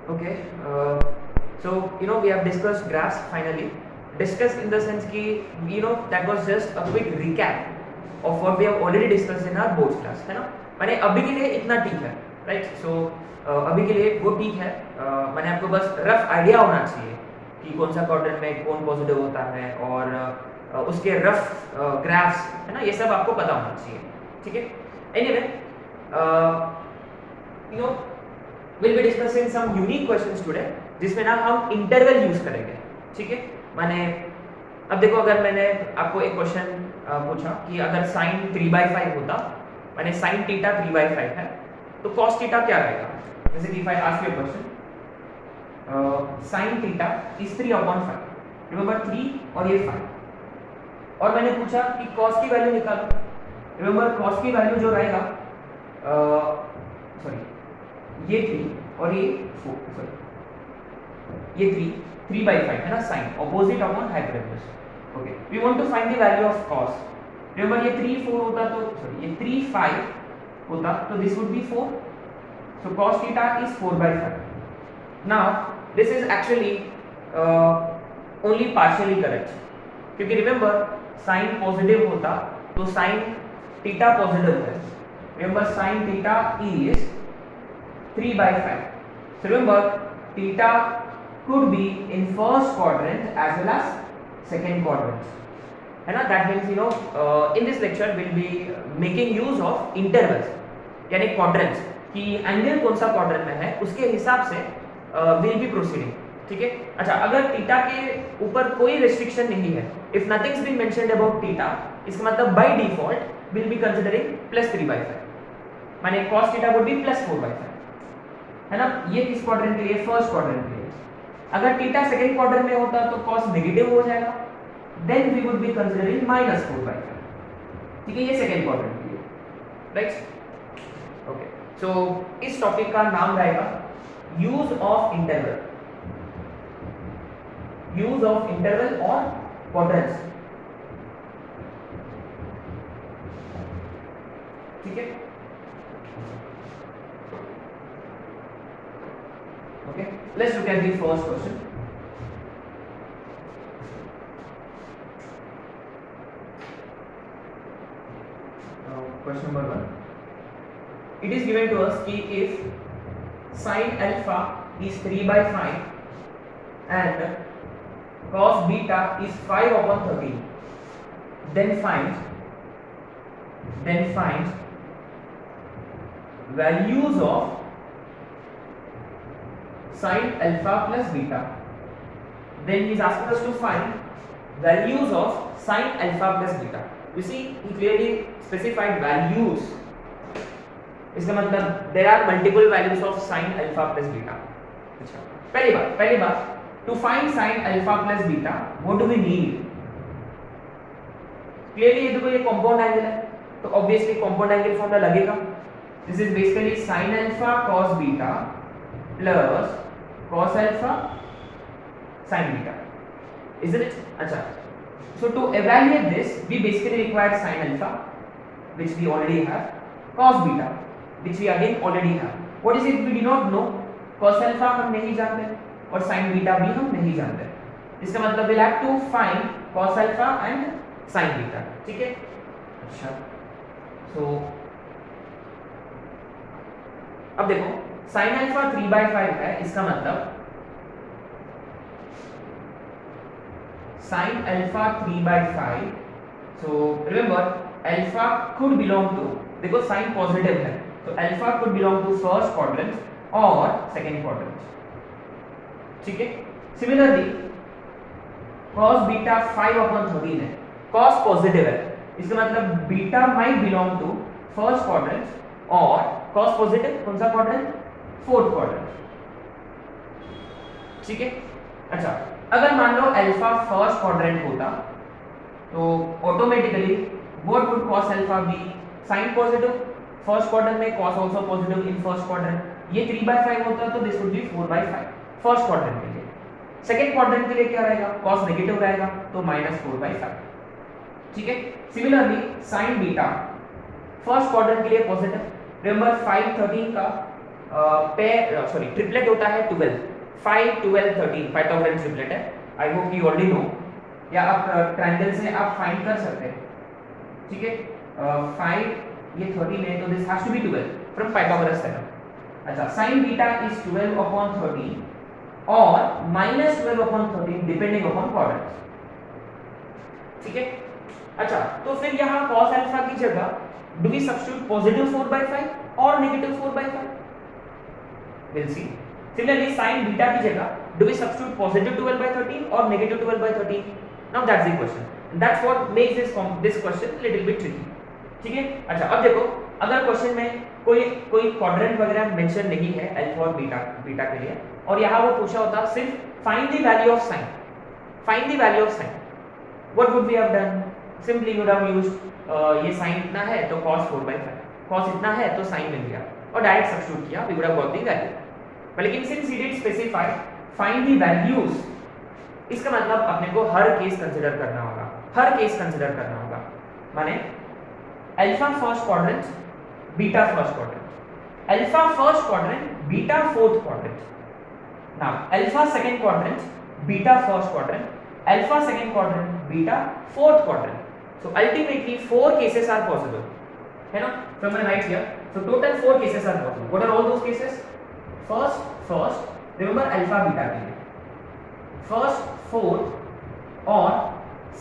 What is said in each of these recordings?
Okay, so we have discussed graphs finally. Discussed in the sense कि that was just a quick recap of what we have already discussed in our boards class, है ना. मैंने अभी के लिए इतना ठीक है, राइट. सो अभी के लिए वो ठीक है. मैंने आपको बस रफ आइडिया होना चाहिए कि कौन सा क्वाड्रेंट में कौन पॉजिटिव होता है और उसके रफ ग्राफ्स, है ना, ये सब आपको पता होना चाहिए. ठीक है. Anyway, will be discussing some unique questions today, जिसमें ना हम इंटरवल यूज करेंगे. ठीक है. मैंने अब देखो, अगर मैंने आपको एक क्वेश्चन पूछा कि अगर sin 3/5 होता, मैंने sin थीटा 3/5 है, तो cos थीटा क्या रहेगा. जैसे कि if I ask you a question, sin theta is 3/5. Remember 3 और ये 5. और मैंने पूछा कि cos की वैल्यू निकालो. रिमेंबर cos की वैल्यू जो रहेगा, सॉरी, ये 3 और ये 4, सॉरी, ये 3/5 है ना, sine opposite upon hypotenuse. Okay, we want to find the value of cos. Remember ये 3 4 होता, तो सॉरी, ये 3 5 होता, तो this would B 4. So cos theta is 4/5. Now this is actually only partially correct, क्योंकि रिमेंबर साइन पॉजिटिव होता तो sine theta positive है. Remember sine theta is 3/5. So remember, theta could be in first quadrant as well as second quadrant. है ना. That means in this lecture we'll be making use of intervals, यानी quadrants, कि angle कौन सा quadrant में है उसके हिसाब से we'll be proceeding. ठीक है. अच्छा, अगर थीटा के ऊपर कोई रेस्ट्रिक्शन नहीं है, if nothing's been mentioned about theta, इसका मतलब by default we'll be considering +3/5. माने cos थीटा would be +4/5, है ना. ये किस क्वाड्रेंट के लिए? फर्स्ट क्वाड्रेंट के लिए. अगर थीटा सेकंड क्वाड्रेंट में होता तो cos नेगेटिव हो जाएगा, then we would be considering -4/5. ठीक है. ये सेकंड क्वाड्रेंट के लिए, राइट. ओके, सो इस टॉपिक का नाम रहेगा use of interval. Use of interval और क्वाड्रेंट्स. ठीक है. Okay, let's look at the first question. Question number 1. It is given to us कि if sin alpha is 3/5 and cos beta is 5/13, then find values of sin alpha plus beta. Then he is asking us to find values of sin alpha plus beta. You see, he clearly specified values. इसका मतलब there are multiple values of sin alpha plus beta. अच्छा, पहली बात to find sin alpha plus beta, what do we need? Clearly ये देखो, ये compound angle है, तो obviously compound angle formula लगेगा. This is basically sin alpha cos beta plus cos alpha sin beta, isn't it? अच्छा, so to evaluate this we basically require sin alpha, which we already have, cos beta, which we again already have. What is it we do not know? cos alpha हम नहीं जानते और sin beta भी हम नहीं जानते. इसका मतलब we'll have to find cos alpha and sin beta. ठीक है. अच्छा, so अब देखो, sin alpha 3/5 है, इसका मतलब sin alpha 3/5. so remember alpha could belong to, देखो sin पॉजिटिव है तो alpha could belong to first quadrant और second quadrant. ठीक है. सिमिलरली cos beta 5/13 है, cos पॉजिटिव है, इसका मतलब beta might belong to first quadrant और cos पॉजिटिव कौन सा क्वाड्रेंट? Fourth quadrant. ठीक है. अच्छा, अगर मान लो अल्फा फर्स्ट क्वाड्रेंट होता तो automatically what would cos alpha be? Sine positive first quadrant में, cos also positive in first quadrant. ये 3/5 होता तो this would be 4/5 first quadrant के लिए. सेकंड क्वाड्रेंट के लिए क्या रहेगा? cos नेगेटिव रहेगा तो -4/5. ठीक है. Similarly sin beta first quadrant के लिए पॉजिटिव. रिमेंबर 5/13 का ट्रिपलेट होता है 12, 5 12 13 पाइथागोरस ट्रिपलेट है। I hope you already know, या आप ट्रायंगल से आप फाइंड कर सकते हैं, ठीक है। 5 ये 13 है, तो this has to be 12 from Pythagoras theorem. अच्छा, sin बीटा इज 12 अपॉन 13 और minus 12 upon 13 depending upon quadrants, ठीक है। अच्छा, तो फिर यहाँ cos अल्फा की जगह डू वी सब्स्टिट्यूट पॉजिटिव 4/5 और negative 4/5? Will see. Similarly sin beta की जगह डू वी सब्स्टिट्यूट पॉजिटिव 12/13 और negative 12/13? Now that's the question, that's what makes this question little bit tricky, ठीक है। अच्छा, अब देखो, अगर क्वेश्चन में कोई क्वाड्रेंट वगैरह मेंशन नहीं है अल्फा और बीटा के लिए, और यहाँ वो पूछा होता सिर्फ find the value of sine, find the value of sine, what would we have done? Simply would have used ये साइन इतना है तो cos 4/5, cos इतना है तो साइन मिल गया और डायरेक्ट सब्स्टिट्यूट किया, we would have got the value. लेकिन since he did specify find the values, इसका मतलब अपने को हर केस कंसीडर करना होगा, हर केस कंसीडर करना होगा। माने alpha first quadrant, beta first quadrant, alpha first quadrant, beta fourth quadrant, now alpha second quadrant, beta first quadrant, alpha second quadrant, beta fourth quadrant. So ultimately 4 cases are possible, है ना? So I'm gonna write here. So total 4 cases are possible. What are all those cases? First, remember alpha beta के लिए. First, fourth और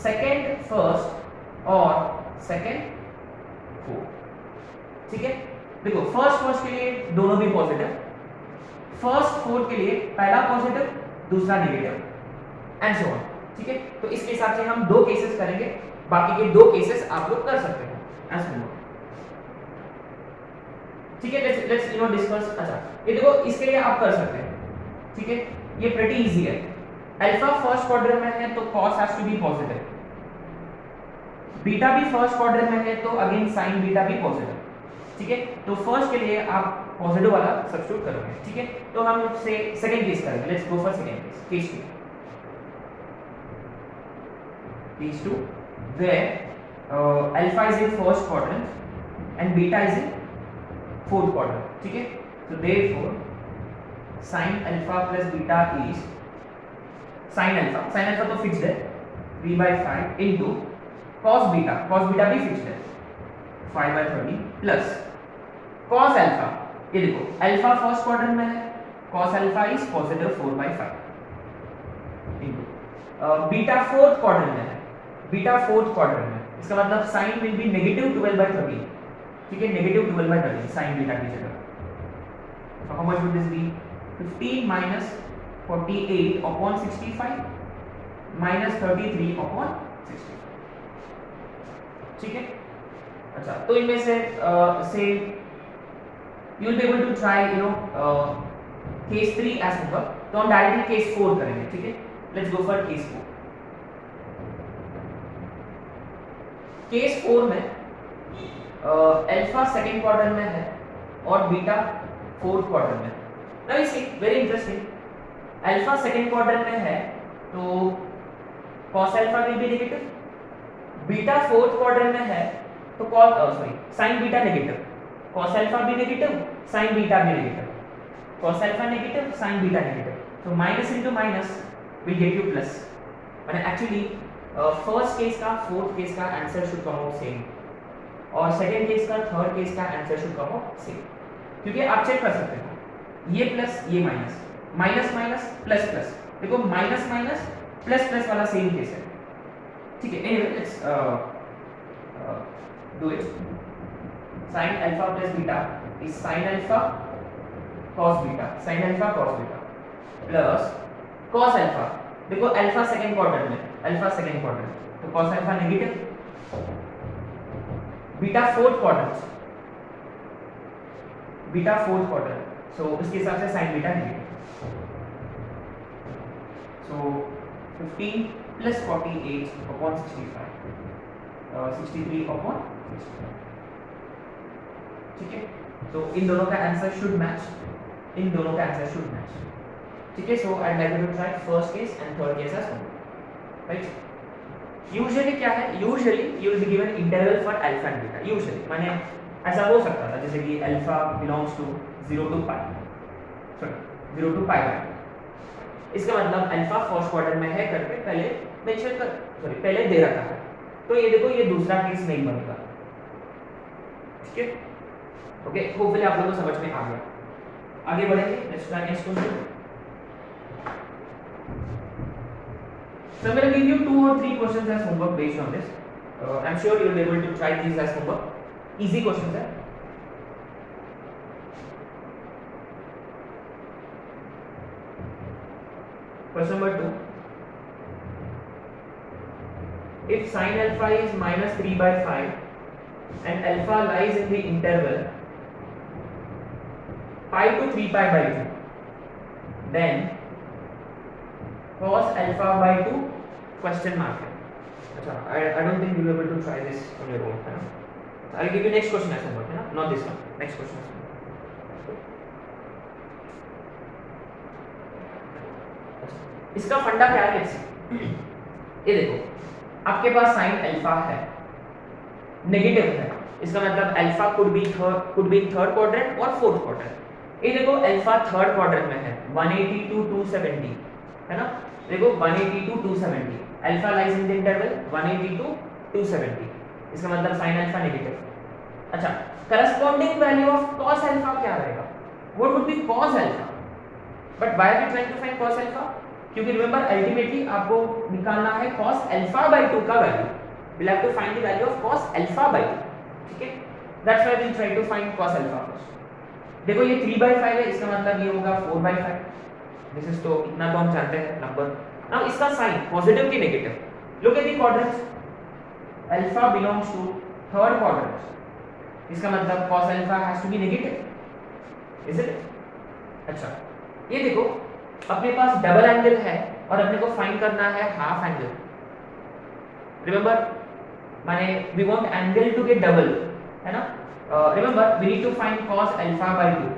second first और second fourth. ठीक है? देखो first के लिए दोनों भी पॉजिटिव, first fourth के लिए पहला पॉजिटिव दूसरा नेगेटिव, एंड सो ऑन, ठीक है। तो इसके हिसाब से हम 2 केसेस करेंगे, बाकी के 2 केसेस आप लोग कर सकते हैं एज नॉट, ठीक है। Let's discuss. अच्छा, ये देखो, इसके लिए आप कर सकते हैं, ठीक है, ये प्रीटी इजी है। अल्फा फर्स्ट क्वाड्रेंट में है तो cos has to be positive, beta भी फर्स्ट क्वाड्रेंट में है तो अगेन sin बीटा भी पॉजिटिव, ठीक है। तो फर्स्ट के लिए आप पॉजिटिव वाला सब्स्टिट्यूट करोगे, ठीक है। तो हम से सेकंड केस करेंगे, let's go for second case, case 2 where alpha is in first quadrant and beta is in fourth quadrant, ठीक है। so therefore sin alpha plus beta is sin alpha तो फिक्स्ड है 3/5 into cos beta भी fixed है 5/30 plus cos alpha, ये देखो alpha first quadrant में है, cos alpha is positive 4/5 into beta fourth quadrant में है, बीटा फोर्थ क्वाड्रेंट में, इसका मतलब साइन विल बी नेगेटिव 12/30, ठीक है, नेगेटिव 12/30 साइन बीटा की जगह। So how much would this be? 15 minus 48 upon 65 minus 33 upon 65, ठीक है। अच्छा, तो इनमें से you will be able to try case 3 as well, तो हम डायरेक्टली केस 4 करेंगे, ठीक है। Let's go for case 4। Case 4 में अल्फा सेकंड क्वाड्रेंट में है और बीटा फोर्थ क्वाड्रेंट में। Now you see, very interesting, alpha second quadrant में है तो cos alpha will be negative, beta fourth quadrant में है तो sin beta negative, cos alpha भी नेगेटिव, sin बीटा भी negative, cos alpha negative, sin beta negative, तो minus into minus will get you plus. मैंने एक्चुअली फर्स्ट केस का fourth case का answer should come out same, और second case का third case का answer should come out same, क्योंकि आप check कर सकते हो ये प्लस ये minus, minus minus plus plus, देखो माइनस माइनस प्लस प्लस वाला सेम केस है, ठीक है। Anyway let's do it. sin alpha plus beta is sin alpha cos beta, sin alpha cos beta plus cos alpha, देखो alpha second quadrant में, alpha second quadrant तो cos alpha negative, beta fourth quadrant, beta fourth quadrant so उसके हिसाब से sin beta negative, so 15 plus 48 upon 65 63 upon 65, ठीक है। तो इन दोनों का आंसर शुड मैच, इन दोनों का आंसर शुड मैच, ठीक है। So I am like to try first case and third case as well, right. Usually क्या है, usually you will be given interval for alpha and beta, usually माने ऐसा हो सकता था जैसे कि alpha belongs to 0 to pi, sorry 0 to pi by 2। इसका मतलब अल्फा फर्स्ट क्वाड्रेंट में है करके पहले मेंशन कर, सॉरी पहले दे रखा है। तो ये देखो ये दूसरा केस नहीं बनेगा, ठीक है। ओके, होपफुली आप लोगों को समझ में आ गया। आगे बढ़ेंगे, let's try next question. So I'm going to give you 2 or 3 questions as homework based on this. I'm sure you will be able to try these as homework. Easy questions है। Question number 2. If sin alpha is minus 3 by 5 and alpha lies in the interval pi to 3 pi by 2, then cos alpha by 2 question mark है। अच्छा, I don't think you will be able to try this on your own, है ना। I'll give you next question as homework, है ना, not this one, next question। इसका फंडा क्या है, ये देखो आपके पास साइन अल्फा है, नेगेटिव है, इसका मतलब alpha could be third quadrant और फोर्थ क्वाड्रेंट। ये देखो अल्फा थर्ड क्वाड्रेंट में है 180 to 270, है ना। देखो 180 to 270, alpha lies in the interval 180 to 270, इसका मतलब साइन अल्फा नेगेटिव। अच्छा, corresponding value of cos alpha क्या रहेगा, what would be cos alpha, but why are we trying to find cos alpha, क्योंकि रिमेंबर अल्टीमेटली आपको निकालना है cos alpha by 2 का वैल्यू। we'll have to find the value of cos alpha by 2, ठीक है। that's why we'll try to find cos alpha first। देखो ये 3 by 5 है, इसका मतलब ये होगा 4 by 5, दिस इज, तो इतना तो हम जानते हैं नंबर। नाउ इसका साइन पॉजिटिव की negative, look at the quadrants, alpha belongs to third quadrant, इसका मतलब cos alpha has to be negative, is it. अच्छा, ये देखो अपने पास डबल एंगल है और अपने को फाइंड करना है हाफ एंगल। रिमेंबर माने we want angle to get double, है ना। Remember we need to find cos alpha by 2,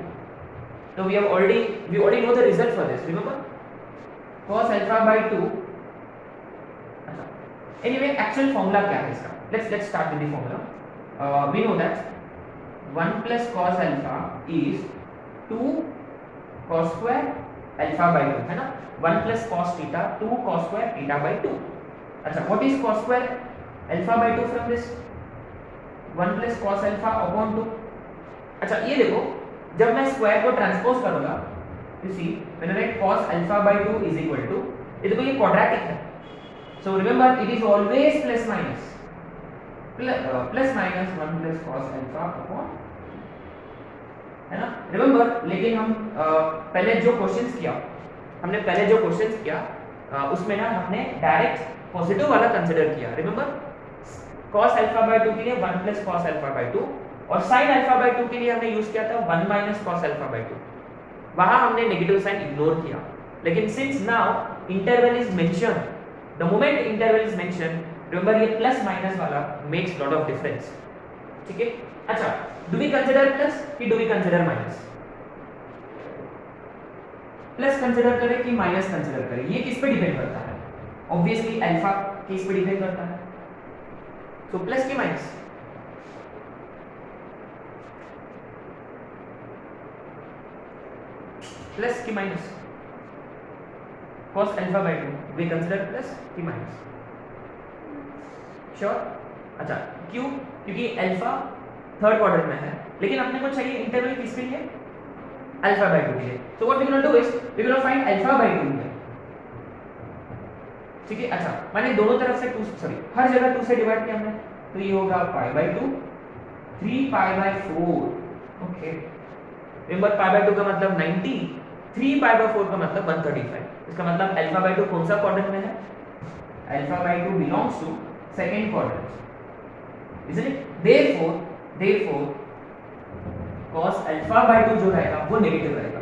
तो we already know the result for this, remember cos alpha by 2। अच्छा, anyway एक्चुअल फॉर्मूला क्या है इसका, let's start with the formula। we know that 1 plus cos alpha is 2 cos square alpha by 2, है ना। 1 plus cos theta 2 cos square theta by 2। अच्छा, what is cos square alpha by 2 from this, 1 plus cos alpha upon 2। अच्छा, ये देखो जब मैं square को transpose करूंगा, you see when I write cos alpha by 2 is equal to, ये देखो ये क्वाड्रेटिक है, so remember it is always plus minus 1 plus cos alpha upon, है ना। रिमेंबर लेकिन हम पहले जो क्वेश्चंस किया उसमें ना हमने डायरेक्ट पॉजिटिव वाला कंसीडर किया। रिमेंबर cos अल्फा by 2 के लिए 1 plus cos अल्फा by 2 और sin अल्फा by 2 के लिए हमने यूज किया था 1 minus cos अल्फा by 2, वहां हमने नेगेटिव साइन इग्नोर किया। लेकिन since now interval is mention, the moment interval is mention, remember ये प्लस माइनस वाला मेक्स लॉट ऑफ डिफरेंस, ठीक है। अच्छा, डू वी कंसीडर प्लस कि do we consider minus, plus consider करें कि माइनस कंसीडर करें, ये किस पे डिपेंड करता है, ऑब्वियसली अल्फा किस पे डिपेंड करता है, सो प्लस की माइनस, प्लस की minus, cos alpha by 2 we consider plus की माइनस, श्योर। अच्छा, क्यों, क्योंकि अल्फा थर्ड क्वाड्रेंट में है, लेकिन अपने को चाहिए इंटरवल किसके लिए, अल्फा by 2 के लिए। So what we gonna do is we gonna find alpha by 2 में, ठीक है। अच्छा, मैंने दोनों तरफ से 2, सॉरी हर जगह 2 से डिवाइड किया हमने, तो ये होगा पाई by 2 3 pi by 4, okay. Remember pi by 2 का मतलब 90, 3 पाई by 4 का मतलब 135, इसका मतलब अल्फा by 2 कौन सा क्वाड्रेंट में है, alpha by 2 belongs to second quadrant, isn't it? therefore cos alpha by 2 जो रहेगा वो नेगेटिव रहेगा,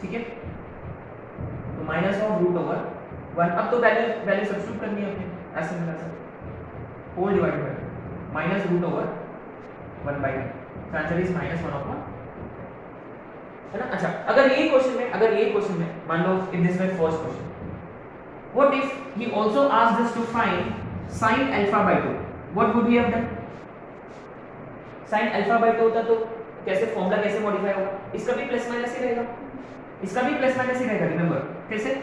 ठीक है। तो माइनस ऑफ रूट ओवर 1, अब तो वैल्यू सब्स्टिट्यूट करनी है अपने, ऐसे मिला sir whole divided by minus root over 1 by 2, तो आंसर इज -1/, है ना। अच्छा, अगर ये क्वेश्चन में मान लो if this was first question, what if he also asked us to find sin alpha by 2, what would we have done, sin alpha by 2 होता तो कैसे फॉर्मूला कैसे मॉडिफाई होगा, इसका भी प्लस माइनस ही रहेगा, इसका भी प्लस माइनस ही रहेगा। रिमेंबर कैसे,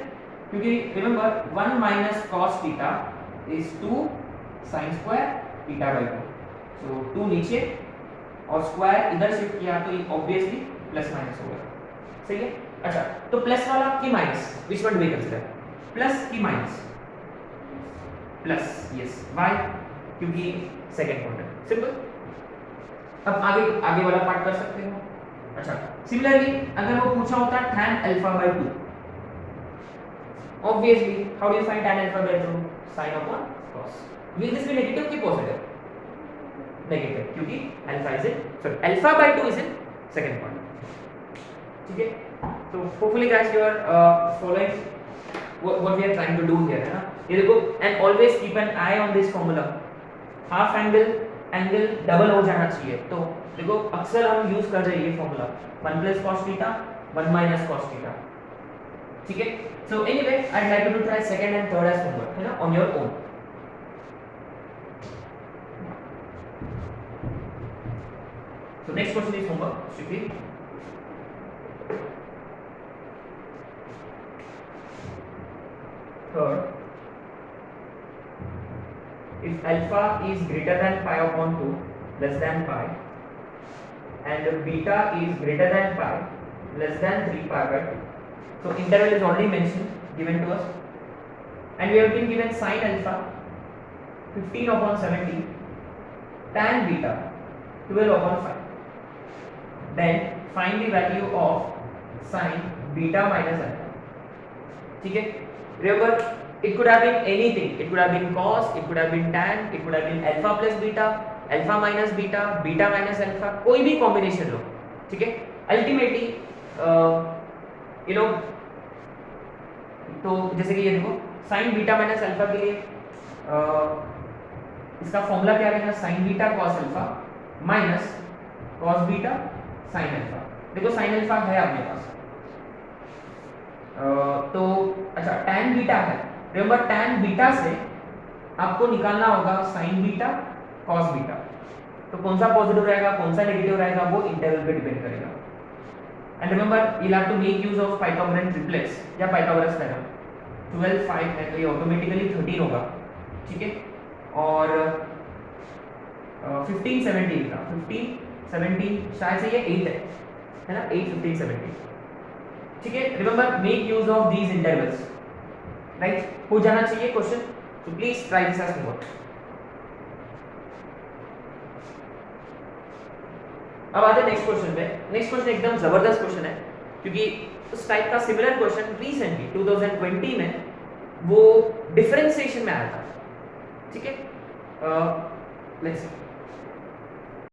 क्योंकि remember 1 minus cos theta is 2 sin square theta by 2, सो 2 नीचे और स्क्वायर इधर शिफ्ट किया तो ये ऑब्वियसली प्लस माइनस होगा, सही है। अच्छा तो प्लस वाला की minus, which one do we consider, plus की माइनस, प्लस यस वाई, क्योंकि सेकंड क्वाड्रेंट, सिंपल। अब आगे वाला पार्ट कर सकते हो। अच्छा सिमिलरली अगर वो पूछा होता tan alpha by 2, obviously how do you find tan alpha by 2, sin upon cos, will this be negative की पॉजिटिव, नेगेटिव, क्योंकि alpha is in, sorry alpha by 2 is in second quadrant, ठीक है। तो hopefully guys you are following what we are trying to do here, है ना। ये देखो, and always keep an eye on this formula, half angle double हो जाना चाहिए। तो देखो अक्सर हम यूज कर रहे हैं ये formula 1 plus cos theta 1 minus cos theta, ठीक है। So anyway I would like to try second and third as homework, है ना, on your own. So next question is homework, strictly. Third, if alpha is greater than pi upon 2 less than pi and beta is greater than pi less than 3 pi by 2, so interval is already mentioned, given to us, and we have been given sin alpha 15 upon 70, tan beta 12 upon 5. Then find the value of sin beta minus alpha, ठीक है। Remember it could have been anything, it could have been cos, it could have been tan, it could have been alpha plus beta, alpha minus beta, beta minus alpha, कोई भी combination लो, ठीक है। Ultimately you know, तो जैसे कि ये देखो sin beta minus alpha के लिए इसका फॉर्मूला क्या रहेगा, sin beta cos alpha minus cos beta sin alpha. देखो sin अल्फा है अपने पास, तो अच्छा tan बीटा है, रिमेंबर tan बीटा से आपको निकालना होगा sin बीटा cos बीटा, तो कौन सा पॉजिटिव रहेगा कौन सा नेगेटिव रहेगा वो इंटरवल पे डिपेंड करेगा। And remember you have to make use of Pythagoras triplets या पाइथागोरस थ्योरम। 12 5 है तो ये ऑटोमेटिकली 13 होगा, ठीक है। और 15 17 का 15 17 शायद से ये 8 है ना, 8 15 17, ठीक है। Remember make use of these intervals, right, हो जाना चाहिए क्वेश्चन, तो please try this as homework. अब आते हैं नेक्स्ट क्वेश्चन पे। नेक्स्ट क्वेश्चन एकदम जबरदस्त क्वेश्चन है, क्योंकि उस टाइप का सिमिलर क्वेश्चन रिसेंटली 2020 में वो डिफरेंशिएशन में आया था, ठीक है। लेट्स